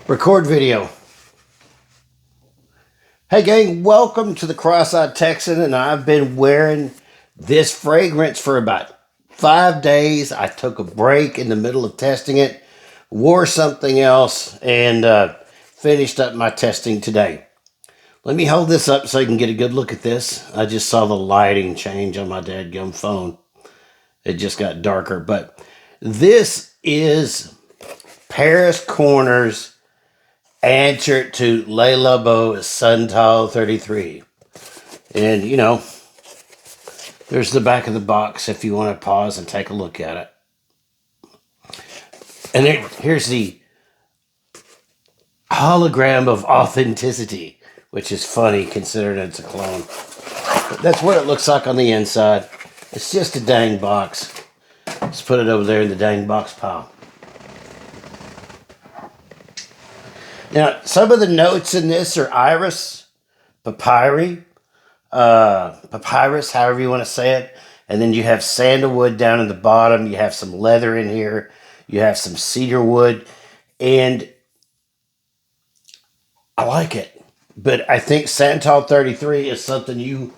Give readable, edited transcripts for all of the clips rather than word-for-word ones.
Record video. Hey gang, welcome to the Cross-Eyed Texan, and I've been wearing this fragrance for about 5 days. I took a break in the middle of testing it, wore something else, and finished up my testing today. Let me hold this up so you can get a good look at this. I just saw the lighting change on my dadgum phone. It just got darker, but this is Paris Corner's answer to Le Labo Santol 33. And, you know, there's the back of the box if you want to pause and take a look at it. And here's the hologram of authenticity, which is funny considering it's a clone. But that's what it looks like on the inside. It's just a dang box. Let's put it over there in the dang box pile. Now, some of the notes in this are iris, papyri, papyrus, however you want to say it. And then you have sandalwood down in the bottom. You have some leather in here. You have some cedar wood. And I like it. But I think Santol 33 is something you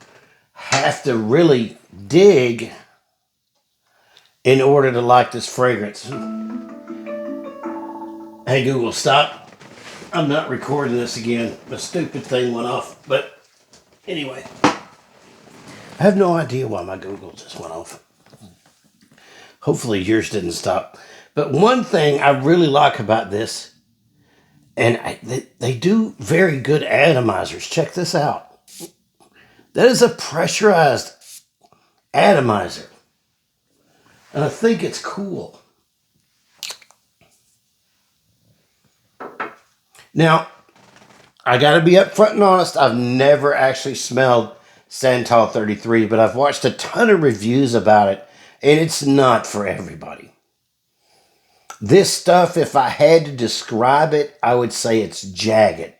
have to really dig in order to like this fragrance. Hey, Google, stop. I'm not recording this again. The stupid thing went off. But anyway, I have no idea why my Google just went off. Hopefully yours didn't stop. But one thing I really like about this, and they do very good atomizers. Check this out. That is a pressurized atomizer. And I think it's cool. Now, I got to be upfront and honest. I've never actually smelled Santol 33, but I've watched a ton of reviews about it, and it's not for everybody. This stuff, if I had to describe it, I would say it's jagged.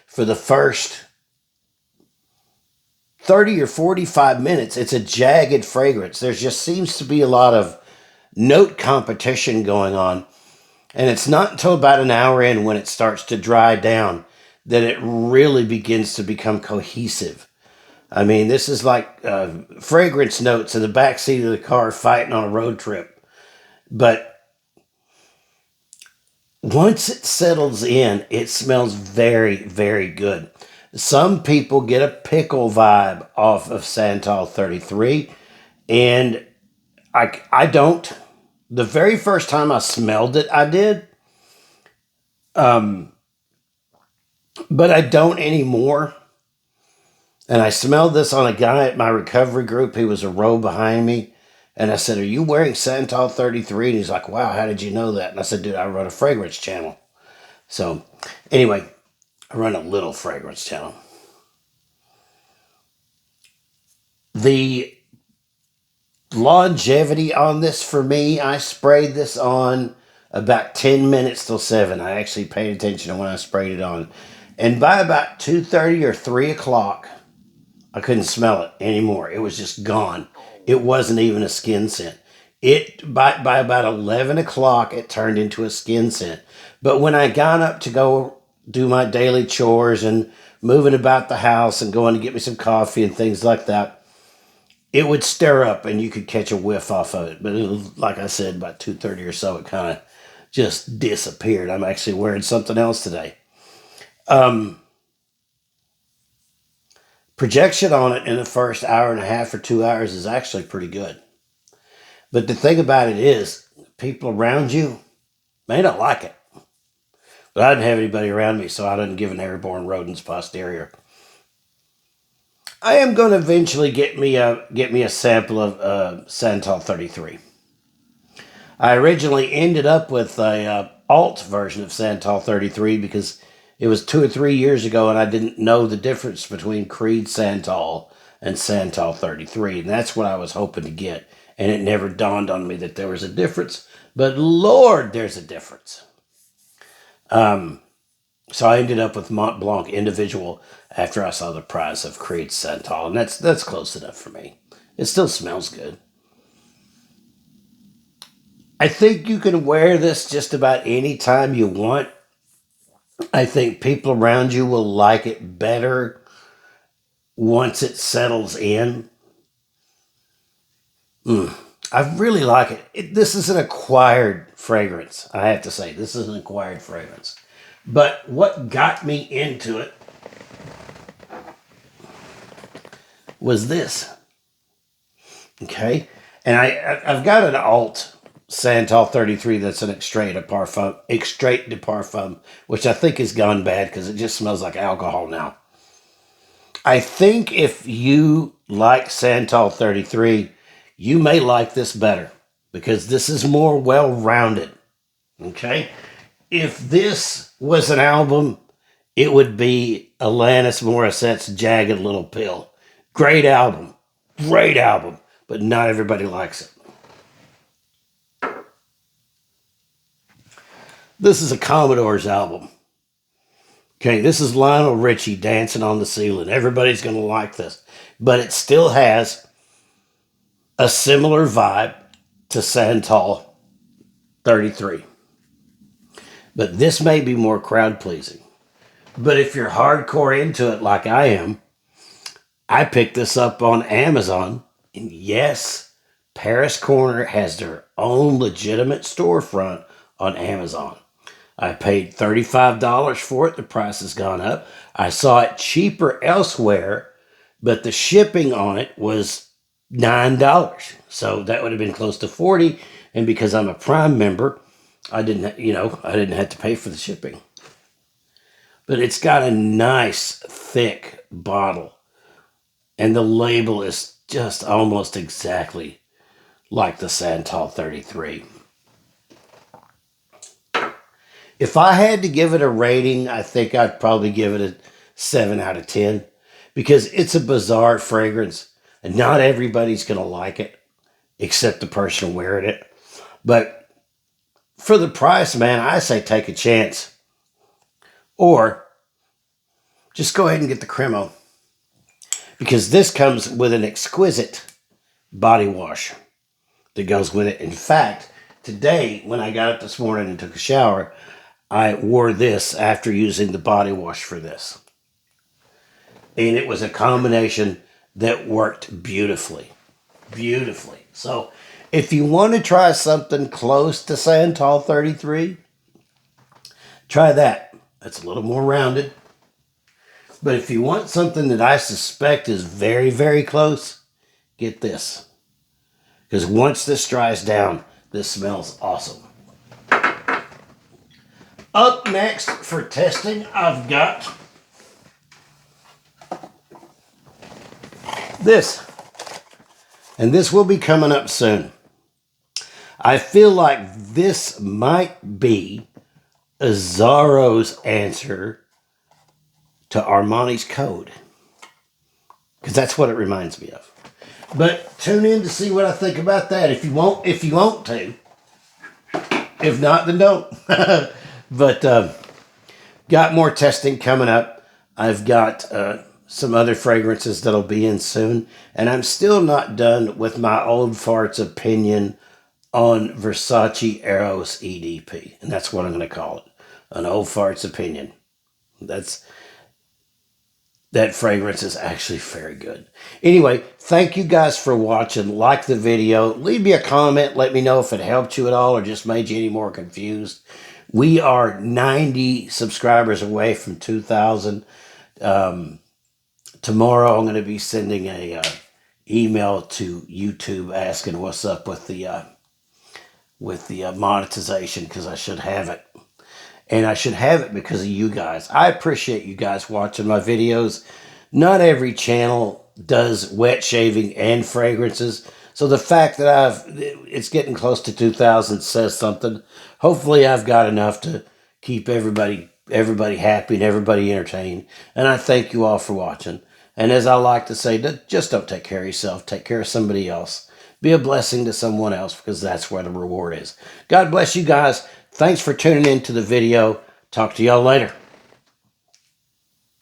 For the first 30 or 45 minutes, it's a jagged fragrance. There just seems to be a lot of note competition going on. And it's not until about an hour in, when it starts to dry down, that it really begins to become cohesive. I mean, this is like fragrance notes in the backseat of the car fighting on a road trip. But once it settles in, it smells very, very good. Some people get a pickle vibe off of Santol 33, and I don't. The very first time I smelled it, I did. But I don't anymore. And I smelled this on a guy at my recovery group. He was a row behind me. And I said, "Are you wearing Santol 33? And he's like, "Wow, how did you know that?" And I said, "Dude, I run a fragrance channel." So anyway, I run a little fragrance channel. The longevity on this for me, I sprayed this on about 10 minutes till 7. I actually paid attention to when I sprayed it on. And by about 2:30 or 3 o'clock, I couldn't smell it anymore. It was just gone. It wasn't even a skin scent. By about 11 o'clock, it turned into a skin scent. But when I got up to go do my daily chores and moving about the house and going to get me some coffee and things like that, it would stir up and you could catch a whiff off of it. But it was, like I said, about 2:30 or so, it kind of just disappeared. I'm actually wearing something else today. Projection on it in the first hour and a half or 2 hours is actually pretty good. But the thing about it is, people around you may not like it. But I didn't have anybody around me, so I didn't give an airborne rodents posterior. I am going to eventually get me a sample of Santol 33. I originally ended up with a alt version of Santol 33 because it was 2 or 3 years ago and I didn't know the difference between Creed Santol and Santol 33. And that's what I was hoping to get. And it never dawned on me that there was a difference. But Lord, there's a difference. So I ended up with Mont Blanc individual after I saw the price of Creed Santol, and that's close enough for me. It still smells good. I think you can wear this just about any time you want. I think people around you will like it better once it settles in. I really like it. This is an acquired fragrance, I have to say. This is an acquired fragrance. But what got me into it was this. Okay? And I've got an alt Santal 33 that's an extrait de parfum, which I think has gone bad because it just smells like alcohol now. I think if you like Santal 33, you may like this better because this is more well-rounded. Okay? If this was an album, it would be Alanis Morissette's Jagged Little Pill. Great album, but not everybody likes it. This is a Commodore's album. Okay, this is Lionel Richie dancing on the ceiling. Everybody's going to like this. But it still has a similar vibe to Santal 33. But this may be more crowd pleasing. But if you're hardcore into it like I am, I picked this up on Amazon. And yes, Paris Corner has their own legitimate storefront on Amazon. I paid $35 for it. The price has gone up. I saw it cheaper elsewhere, but the shipping on it was $9. So that would have been close to $40. And because I'm a Prime member, I didn't have to pay for the shipping. But it's got a nice, thick bottle. And the label is just almost exactly like the Santal 33. If I had to give it a rating, I think I'd probably give it a 7 out of 10 because it's a bizarre fragrance and not everybody's going to like it except the person wearing it. But for the price, man, I say take a chance. Or just go ahead and get the Cremo because this comes with an exquisite body wash that goes with it. In fact, today when I got up this morning and took a shower, I wore this after using the body wash for this. And it was a combination that worked beautifully. Beautifully. So if you want to try something close to Santal 33, try that. It's a little more rounded. But if you want something that I suspect is very, very close, get this. Because once this dries down, this smells awesome. Up next for testing, I've got this. And this will be coming up soon. I feel like this might be Azzaro's answer to Armani's Code. Because that's what it reminds me of. But tune in to see what I think about that if you want to. If not, then don't. But got more testing coming up. I've got some other fragrances that'll be in soon. And I'm still not done with my old farts opinion on Versace Eros EDP. And that's what I'm going to call it. An old farts opinion. That fragrance is actually very good. Anyway, thank you guys for watching. Like the video. Leave me a comment. Let me know if it helped you at all or just made you any more confused. We are 90 subscribers away from 2,000. Tomorrow I'm going to be sending a email to YouTube asking what's up with the monetization because I should have it. And I should have it because of you guys. I appreciate you guys watching my videos. Not every channel does wet shaving and fragrances. So the fact that it's getting close to 2,000 says something. Hopefully I've got enough to keep everybody happy and everybody entertained. And I thank you all for watching. And as I like to say, just don't take care of yourself. Take care of somebody else. Be a blessing to someone else because that's where the reward is. God bless you guys. Thanks for tuning in to the video. Talk to y'all later.